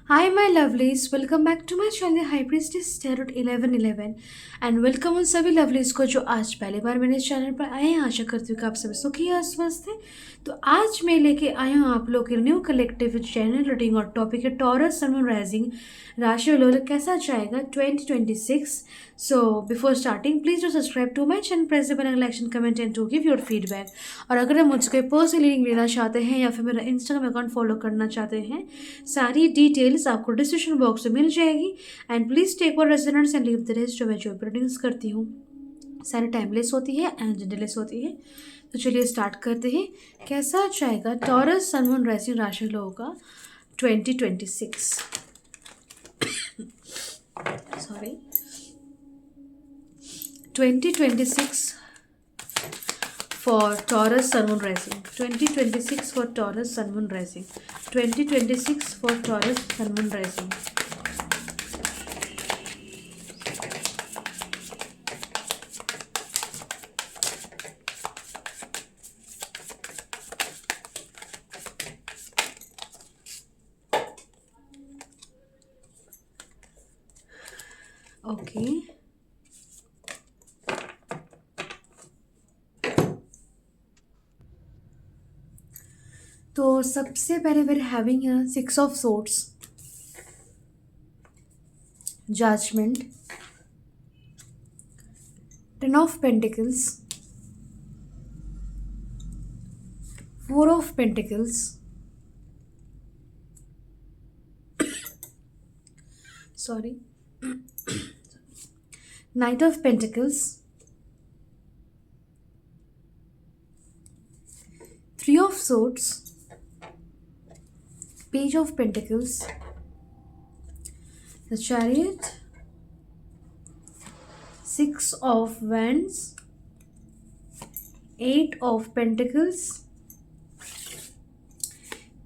Hi, my lovelies. Welcome back to my channel High Priestess Tarot 1111 and welcome उन सभी lovelies को जो आज पहली बार मेरे चैनल पर आए हैं। आशा करती हूँ कि आप सभी सुखी और स्वस्थ हैं। तो आज मैं लेके आई हूँ आप लोग के न्यू कलेक्टिव चैनल रीडिंग और टॉपिक है टॉरस सन मून राइजिंग राशि वालों कैसा जाएगा 2026। So before starting please do subscribe to my channel, press the bell icon, comment and to give your feedback. और अगर आप मुझसे कोई पर्सनल रीडिंग लेना चाहते हैं या फिर मेरा इंस्टाग्राम अकाउंट फॉलो करना चाहते हैं, सारी डिटेल्स आपको डिस्क्रिप्शन बॉक्स में मिल जाएगी। एंड प्लीज़ टेक और resonance and leave the rest. जो मैं जो प्रोड्यूस करती हूँ सारी टाइमलेस होती है एंड जेंडरलेस होती है। तो चलिए स्टार्ट करते हैं। कैसा जाएगा टॉरस सन मून राइजिंग राशि लोगों का 2026। Sorry, 2026 for Taurus Sun Moon Rising. 2026 for Taurus Sun Moon Rising. 2026 for Taurus Sun Moon Rising. Okay. तो सबसे पहले we're having a Six of Swords, Judgment, Ten of Pentacles, Four of Pentacles, sorry, Knight of Pentacles, Three of Swords, Page of Pentacles, the Chariot, Six of Wands, Eight of Pentacles,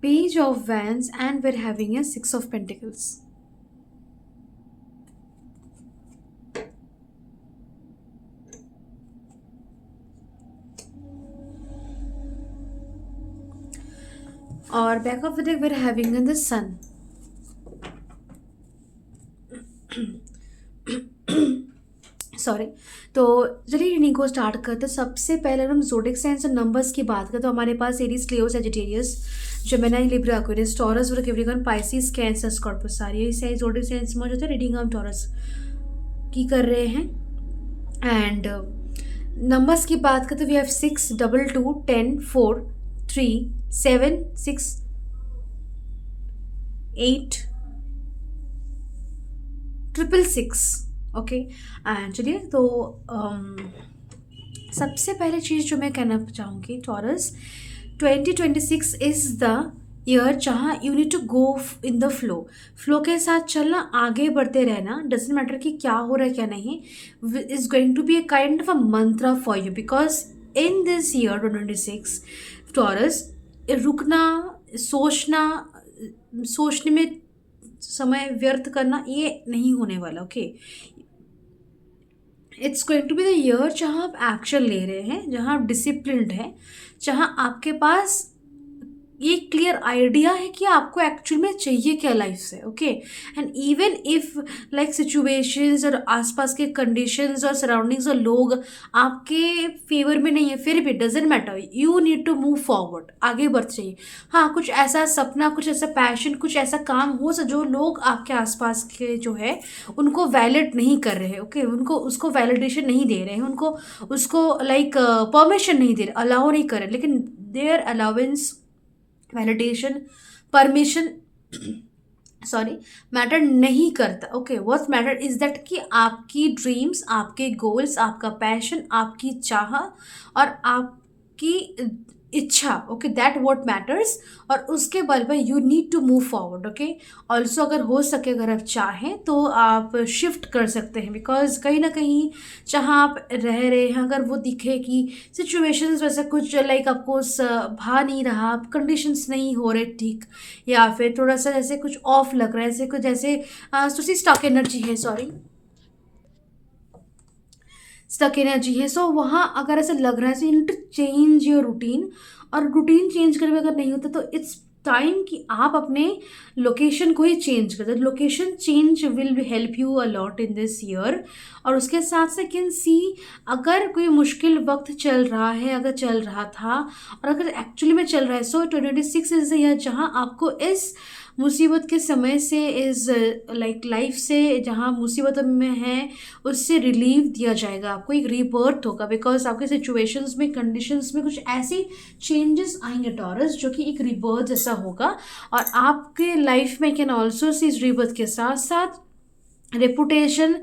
Page of Wands, and we're having a Six of Pentacles. और back of the deck we're having the Sun. Sorry. तो चलिए reading को start करते हैं। सबसे पहले हम zodiac science और नंबर्स की बात करें तो हमारे पास Aries, Leo, Sagittarius, Gemini, Libra, Aquarius, Taurus, Capricorn, Pisces, Cancer, Scorpio, सारी यही साइज ज़ोडिक साइंस मौजूद है। रीडिंग हम टॉरस की कर रहे हैं। एंड नंबर्स की बात करें तो वी हैव 6, 2, 2, 10, 4, 3, 7, 6, 8, 666। ओके। एंड चलिए तो सबसे पहले चीज़ जो मैं कहना चाहूँगी, टॉरस 2026 इज़ द ईयर जहाँ you need to go in the flow के साथ चलना, आगे बढ़ते रहना। डजेंट मैटर कि क्या हो रहा है क्या नहीं, is going to be a kind of a mantra for you, because in this year 2026 Taurus रुकना, सोचने में समय व्यर्थ करना ये नहीं होने वाला। Okay, it's going to be the year जहाँ आप एक्शन ले रहे हैं, जहाँ आप डिसिप्लिन्ड हैं, जहाँ आपके पास ये क्लियर आइडिया है कि आपको एक्चुअल में चाहिए क्या लाइफ से। Okay, and even if like situations और आसपास के कंडीशंस और सराउंडिंग्स और लोग आपके फेवर में नहीं है, फिर भी doesn't matter, you need to move forward, आगे बढ़ चाहिए। हाँ, कुछ ऐसा सपना, कुछ ऐसा पैशन, कुछ ऐसा काम हो जो लोग आपके आसपास के जो है उनको वैलिड नहीं कर रहे हैं। ओके, उनको उसको वैलिडेशन नहीं दे रहे हैं, उनको उसको लाइक परमिशन नहीं दे रहे, अलाउ नहीं कर रहे, लेकिन their allowance, validation, permission sorry matter नहीं करता। Okay, what matter is that कि आपकी ड्रीम्स, आपके गोल्स, आपका पैशन, आपकी चाह और आपकी इच्छा, ओके, दैट व्हाट मैटर्स। और उसके बल पर you need to move forward. Okay, also अगर हो सके, अगर आप चाहें तो आप शिफ्ट कर सकते हैं, बिकॉज कहीं ना कहीं जहाँ आप रह रहे हैं, अगर वो दिखे कि सिचुएशंस वैसे कुछ लाइक आपको भा नहीं रहा, कंडीशंस नहीं हो रहे ठीक, या फिर थोड़ा सा जैसे कुछ ऑफ लग रहा है, जैसे कुछ जैसे स्टक एनर्जी है, सॉरी, स्टक एनर्जी है। सो वहाँ अगर ऐसा लग रहा है, so you need to change your routine. और रूटीन चेंज करके अगर नहीं होता तो इट्स टाइम कि आप अपने लोकेशन को ही चेंज कर दो। Location change will be help you a lot in this year. और उसके साथ से कैन सी, अगर कोई मुश्किल वक्त चल रहा है, अगर चल रहा था और अगर एक्चुअली में चल रहा है, सो 2026 इज द ईयर जहाँ आपको इस मुसीबत के समय से, इस लाइक लाइफ से जहाँ मुसीबत में है उससे रिलीफ दिया जाएगा, आपको एक रीबर्थ होगा। बिकॉज आपके सिचुएशंस में, कंडीशंस में कुछ ऐसी चेंजेस आएंगे टॉरस, जो कि एक रीबर्थ जैसा होगा। और आपके लाइफ में कैन ऑल्सो सी इस रीबर्थ के साथ साथ reputation,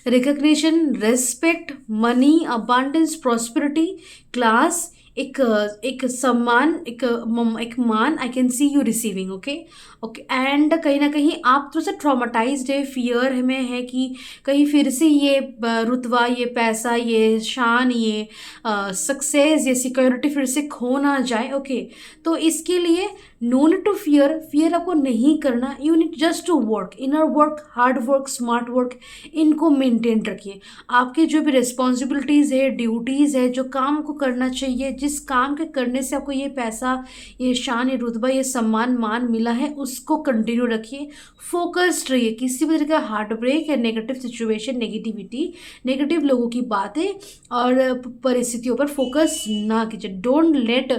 recognition, respect, money, abundance, prosperity, class, एक सम्मान, एक मान आई can C you receiving. Okay okay. And कहीं ना कहीं आप थोड़ा सा ट्रॉमाटाइज्ड है, फियर में है कि कहीं फिर से ये रुतबा, ये पैसा, ये शान, ये सक्सेस, ये सिक्योरिटी फिर से खो ना जाए। ओके तो इसके लिए no need to fear, fear आपको नहीं करना। You need just to work, inner work, hard work, smart work, इनको मेंटेन रखिए। आपके जो भी रिस्पॉन्सिबिलिटीज़ है, ड्यूटीज़ है, जो काम को करना चाहिए, जिस काम के करने से आपको ये पैसा, ये शान, ये रुतबा, ये सम्मान, मान मिला है, उसको कंटिन्यू रखिए। फोकस्ड रहिए। किसी भी तरह का हार्ट ब्रेक या नेगेटिव सिचुएशन, नेगेटिविटी, नेगेटिव लोगों की बातें और परिस्थितियों पर फोकस ना कीजिए। Don't let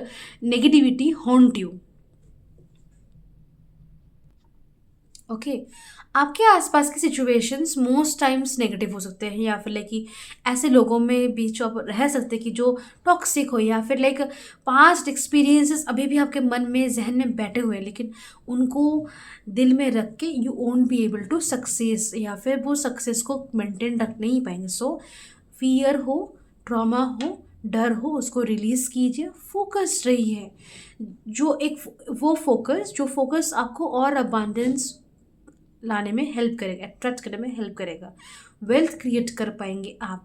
negativity haunt you. Okay आपके आसपास की सिचुएशंस मोस्ट टाइम्स नेगेटिव हो सकते हैं, या फिर लाइक कि ऐसे लोगों में बीच आप रह सकते हैं कि जो टॉक्सिक हो, या फिर लाइक पास्ट एक्सपीरियंसेस अभी भी आपके मन में, जहन में बैठे हुए हैं, लेकिन उनको दिल में रख के you won't be able to success, या फिर वो सक्सेस को मेंटेन रख नहीं पाएंगे। सो फियर हो, ट्रॉमा हो, डर हो, उसको रिलीज़ कीजिए, फोकस्ड रहिए। जो एक जो फोकस आपको और अबांडेंस लाने में हेल्प करेगा, अट्रैक्ट करने में हेल्प करेगा, वेल्थ क्रिएट कर पाएंगे आप।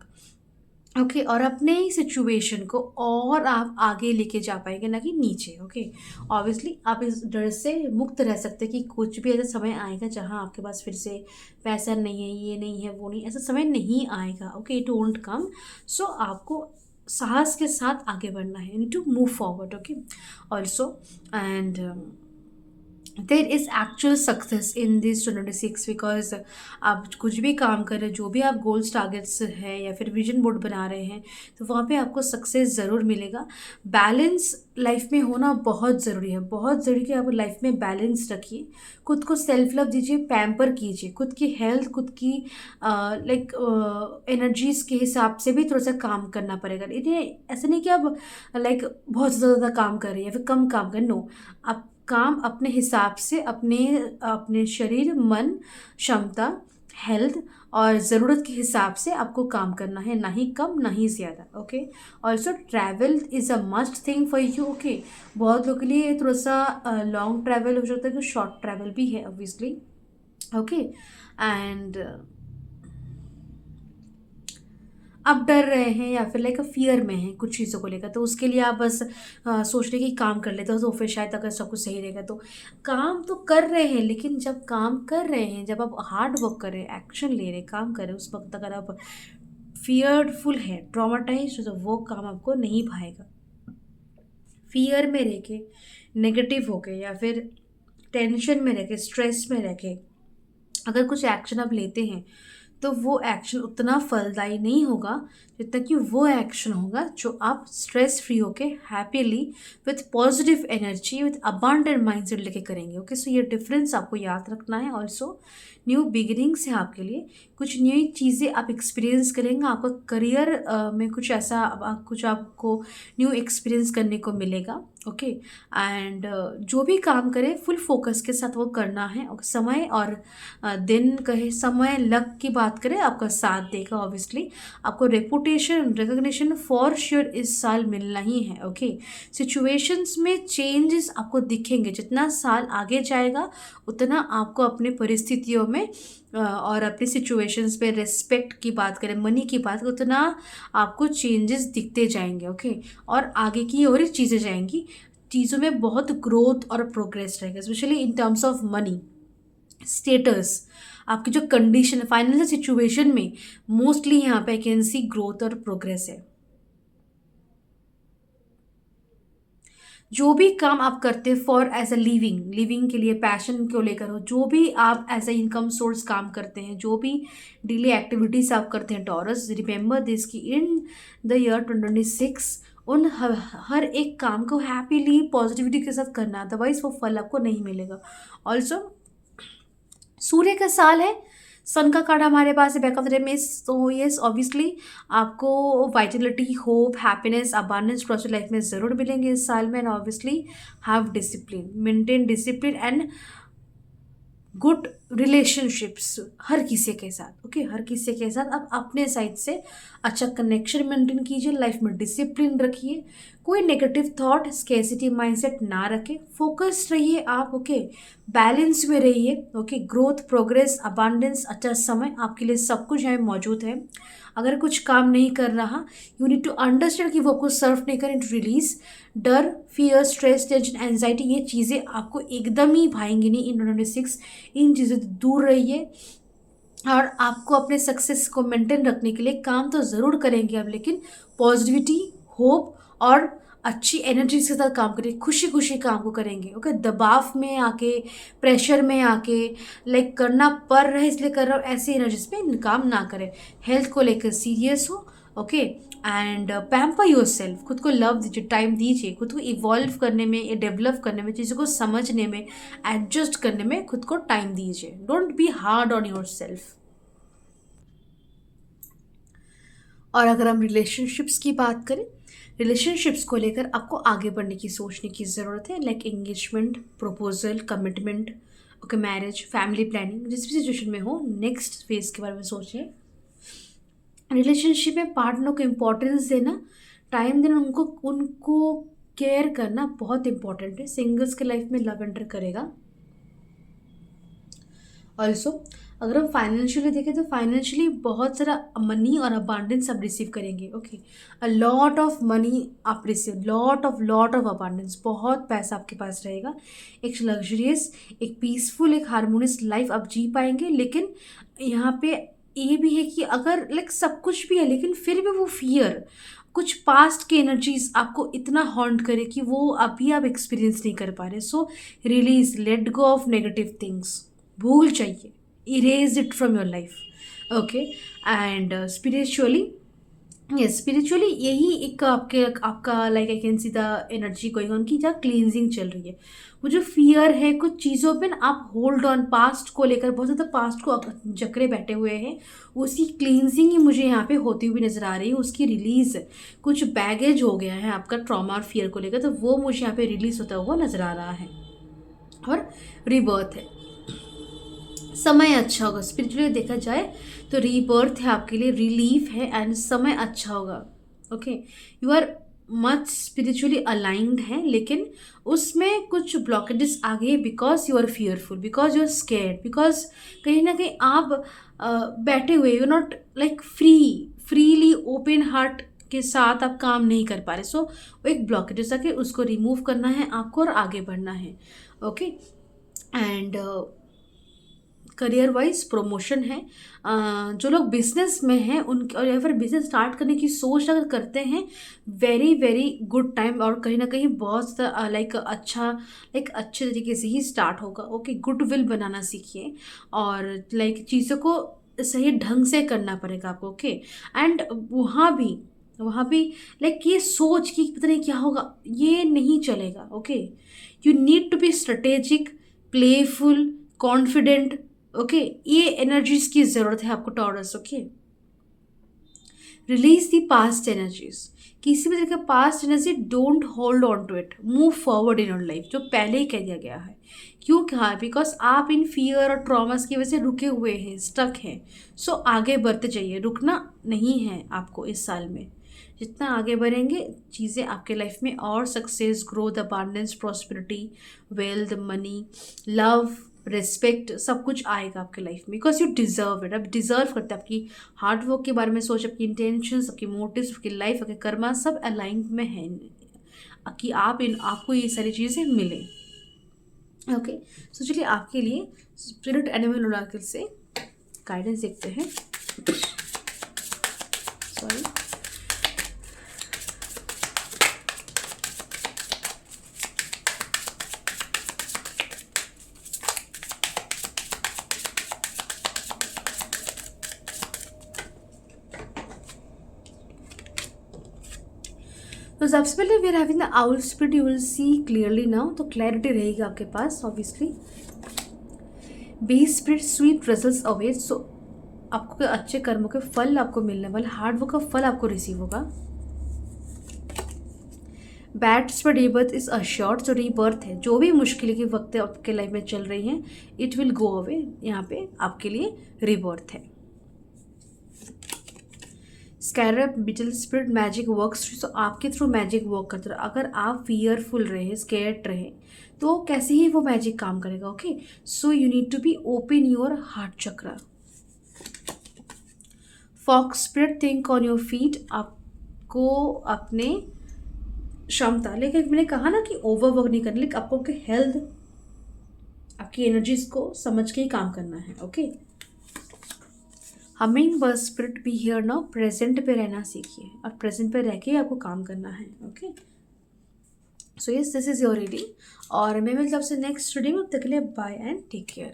ओके और अपने सिचुएशन को और आप आगे लेके जा पाएंगे, ना कि नीचे। ओके ऑब्वियसली आप इस डर से मुक्त रह सकते हैं कि कुछ भी ऐसा समय आएगा जहाँ आपके पास फिर से पैसा नहीं है, ये नहीं है, वो नहीं, ऐसा समय नहीं आएगा। Okay it won't come. So आपको साहस के साथ आगे बढ़ना है, need to move forward. Okay also and there is actual success in this 2026 because आप कुछ भी काम कर रहे हैं, जो भी आप गोल्स टारगेट्स है या फिर विजन बोर्ड बना रहे हैं, तो वहाँ पे आपको सक्सेस ज़रूर मिलेगा। बैलेंस लाइफ में होना बहुत ज़रूरी है, बहुत ज़रूरी कि आप लाइफ में बैलेंस रखिए। खुद को सेल्फ लव दीजिए, पैम्पर कीजिए, खुद की हेल्थ, खुद की लाइक एनर्जीज़ के हिसाब से भी थोड़ा सा काम करना पड़ेगा। इन्हें ऐसा नहीं कि आप लाइक बहुत ज़्यादा काम कर रहे हैं या फिर कम काम करें, नो। आप काम अपने हिसाब से, अपने अपने शरीर, मन, क्षमता, हेल्थ और ज़रूरत के हिसाब से आपको काम करना है, ना ही कम ना ही ज़्यादा। Okay also travel is a must thing for you. Okay बहुत लोगों के लिए थोड़ा सा लॉन्ग ट्रैवल हो सकता है, तो शॉर्ट ट्रैवल भी है ऑब्वियसली। ओके एंड आप डर रहे हैं या फिर लाइक फियर में हैं कुछ चीज़ों को लेकर, तो उसके लिए आप बस सोच रहे कि काम कर लेते हो तो फिर शायद अगर सब कुछ सही रहेगा। तो काम तो कर रहे हैं, लेकिन जब काम कर रहे हैं, जब आप हार्ड वर्क कर रहे हैं, एक्शन ले रहे हैं, काम कर रहे हैं, उस वक्त अगर आप फियरफुल है, ट्रॉमाटाइज, तो वो काम आपको नहीं भाएगा। फियर में रह के, नेगेटिव हो के, या फिर टेंशन में रह के, स्ट्रेस में रह के अगर कुछ एक्शन आप लेते हैं, तो वो एक्शन उतना फलदायी नहीं होगा जितना कि वो एक्शन होगा जो आप स्ट्रेस फ्री होके happily with positive energy, with abundant mindset लेके करेंगे। ओके सो ये डिफरेंस आपको याद रखना है। ऑल्सो न्यू बिगिनिंग्स है आपके लिए, कुछ नई चीज़ें आप एक्सपीरियंस करेंगे, आपका करियर में कुछ ऐसा कुछ आपको न्यू एक्सपीरियंस करने को मिलेगा। ओके एंड जो भी काम करें फुल फोकस के साथ वो करना है। समय और दिन कहे, समय लक की बात करें, आपका साथ देगा ऑब्वियसली। आपको रेपुटेशन, रिकग्निशन फॉर श्योर इस साल मिलना ही है। ओके सिचुएशंस में चेंजेस आपको दिखेंगे, जितना साल आगे जाएगा उतना आपको अपने परिस्थितियों में और अपनी सिचुएशंस पे, रिस्पेक्ट की बात करें, मनी की बात करें, उतना आपको चेंजेस दिखते जाएंगे। ओके और आगे की और ही चीज़ें जाएंगी, चीज़ों में बहुत ग्रोथ और प्रोग्रेस रहेगा, specially in terms of money, status, आपकी जो कंडीशन है, फाइनेंशियल सिचुएशन में मोस्टली यहाँ पे कैन सी ग्रोथ और प्रोग्रेस है। जो भी काम आप करते हैं for as a living, living के लिए पैशन को लेकर हो, जो भी आप एज अ इनकम सोर्स काम करते हैं, जो भी डेली एक्टिविटीज आप करते हैं टॉरस, रिमेंबर दिस कि इन द ईयर 2026 उन हर एक काम को हैप्पीली पॉजिटिविटी के साथ करना, अदरवाइज वो फल आपको नहीं मिलेगा। ऑल्सो सूर्य का साल है, सन का कार्ड हमारे पास है बैक ऑफ द में, तो यस ऑब्वियसली आपको vitality, hope, happiness, abundance prosper life में ज़रूर मिलेंगे इस साल में। And obviously have discipline, maintain discipline and good relationships हर किसी के साथ, ओके हर किसी के साथ आप अपने साइड से अच्छा कनेक्शन मेंटेन कीजिए, लाइफ में डिसिप्लिन रखिए, कोई नेगेटिव थॉट, स्केसिटी माइंडसेट ना रखें, फोकस्ड रहिए आप, ओके बैलेंस में रहिए, ओके ग्रोथ, प्रोग्रेस, अबांडेंस, अच्छा समय आपके लिए सब कुछ यहाँ मौजूद है। अगर कुछ काम नहीं कर रहा, यू नीड टू अंडरस्टैंड कि वो आपको सर्व नहीं करें, टू रिलीज डर, फियर, स्ट्रेस, टेंशन, एंजाइटी, ये चीज़ें आपको एकदम ही भाएंगी नहीं इन 2026। इन चीज़ों से दूर रहिए और आपको अपने सक्सेस को मेंटेन रखने के लिए काम तो ज़रूर करेंगे आप, लेकिन पॉजिटिविटी, होप और अच्छी एनर्जी के साथ काम करेंगे, खुशी खुशी काम को करेंगे, ओके दबाव में आके, प्रेशर में आके, लाइक करना पड़ रहा है इसलिए कर रहा हूँ, ऐसी एनर्जीज में काम ना करें। हेल्थ को लेकर सीरियस हो, okay and pamper your self, खुद को लव दीजिए, टाइम दीजिए, खुद को इवॉल्व करने में, डेवलप करने में, चीज़ों को समझने में, एडजस्ट करने में खुद को टाइम दीजिए। Don't be hard on your self. और अगर हम रिलेशनशिप्स की बात करें, रिलेशनशिप्स को लेकर आपको आगे बढ़ने की, सोचने की ज़रूरत है, like engagement, proposal, commitment, okay marriage, family planning, जिस भी सिचुएशन में हो नेक्स्ट फेज के बारे में सोचें। रिलेशनशिप में पार्टनर को इम्पोर्टेंस देना, टाइम देना, उनको उनको केयर करना बहुत इंपॉर्टेंट है। सिंगल्स के लाइफ में लव एंटर करेगा। ऑल्सो अगर हम फाइनेंशियली देखें तो फाइनेंशियली बहुत सारा मनी और अबांडेंस आप रिसीव करेंगे, okay a lot of money आप रिसीव, लॉट ऑफ अबांडेंस, बहुत पैसा आपके पास रहेगा, एक लग्जरियस, एक पीसफुल, एक हारमोनियस लाइफ आप जी पाएंगे। लेकिन यहाँ पे ये भी है कि अगर लाइक सब कुछ भी है लेकिन फिर भी वो फियर, कुछ पास्ट की एनर्जीज आपको इतना हॉन्ट करे कि वो अभी आप एक्सपीरियंस नहीं कर पा रहे। So release, let go of negative things, भूल चाहिए, erase it from your life, okay and spiritually, yes spiritually यही एक आपका like I can see the energy going on की जहाँ क्लींजिंग चल रही है। वो जो फियर है कुछ चीज़ों पे ना आप होल्ड ऑन, पास्ट को लेकर बहुत ज़्यादा पास्ट को जकड़े बैठे हुए हैं, उसकी क्लींजिंग ही मुझे यहाँ पे होती हुई नज़र आ रही है, उसकी रिलीज, कुछ बैगेज हो गया है आपका ट्रॉमा और फियर को लेकर, तो वो मुझे यहाँ पे रिलीज होता हुआ नज़र आ रहा है। और रिबर्थ है, समय अच्छा होगा, स्पिरिचुअली देखा जाए तो रीबर्थ है आपके लिए, रिलीफ है एंड समय अच्छा होगा, okay you are much spiritually aligned है, लेकिन उसमें कुछ ब्लॉकेजेस आ गए because you are fearful, because you are scared, because कहीं ना कहीं आप बैठे हुए, you not like freely open heart के साथ आप काम नहीं कर पा रहे। सो वो एक ब्लॉकेजेस आके उसको रिमूव करना है आपको और आगे बढ़ना है, okay and career wise promotion है। जो लोग बिजनेस में हैं उन और या फिर बिजनेस स्टार्ट करने की सोच अगर करते हैं, वेरी वेरी गुड टाइम, और कहीं ना कहीं बहुत लाइक अच्छे तरीके से ही स्टार्ट होगा, ओके गुडविल बनाना सीखिए और लाइक चीज़ों को सही ढंग से करना पड़ेगा आपको, ओके एंड वहाँ भी लाइक ये सोच कि पता नहीं क्या होगा, ये नहीं चलेगा, okay you need to be strategic, playful, confident, okay ये एनर्जीज की ज़रूरत है आपको Taurus, okay release the past energies, किसी भी तरह का past energy don't hold on to it, move forward in your life, जो पहले ही कह दिया गया है। क्यों कहा? बिकॉज आप इन फियर और ट्रॉमास की वजह से रुके हुए हैं, स्टक हैं। सो आगे बढ़ते जाइए, रुकना नहीं है आपको इस साल में। जितना आगे बढ़ेंगे चीज़ें आपके लाइफ में और success, growth, abundance, prosperity, wealth, money, love, respect सब कुछ आएगा आपके लाइफ में, बिकॉज यू डिजर्व इट। आप डिजर्व करते हैं, आपकी हार्ड वर्क के बारे में सोच, आपकी इंटेंशंस, आपकी मोटिव्स, आपकी लाइफ, आपके कर्मा सब अलाइन में है कि आपको ये सारी चीज़ें मिले, ओके सो चलिए आपके लिए स्पिरिट एनिमल ओराकल से गाइडेंस देखते हैं। सॉरी तो सबसे पहले we are having the owl spirit, you will see clearly now, तो क्लैरिटी रहेगी आपके पास obviously. Bee spirit sweep results away, so आपको अच्छे कर्मों के फल आपको मिलने वाले, हार्ड वर्क का फल आपको रिसीव होगा। Bad spirit rebirth is assured, जो रीबर्थ है, जो भी मुश्किल के वक्त आपके लाइफ में चल रही हैं, इट विल गो अवे, यहाँ पे आपके लिए रीबर्थ है। Scarab beetle spirit magic works, तो आपके थ्रू मैजिक वर्क करते रहे। अगर आप फियरफुल रहे, स्केर्ड रहे, तो कैसे ही वो मैजिक काम करेगा। Okay, so you need to be open your heart chakra. Fox spirit think on your feet, आपको अपने क्षमता, लेकिन मैंने कहा ना कि ओवरवर्क नहीं करना, लेकिन आपको आपके हेल्थ, आपकी एनर्जीज को समझ के ही काम करना है। Okay, humming bird spirit be here now, present पे रहना सीखिए और प्रेजेंट पे रह के आपको काम करना है। Okay, so yes, this is your reading और मैं मिलता हूँ आपसे नेक्स्ट रीडिंग में। तब तक के लिए बाय एंड टेक केयर।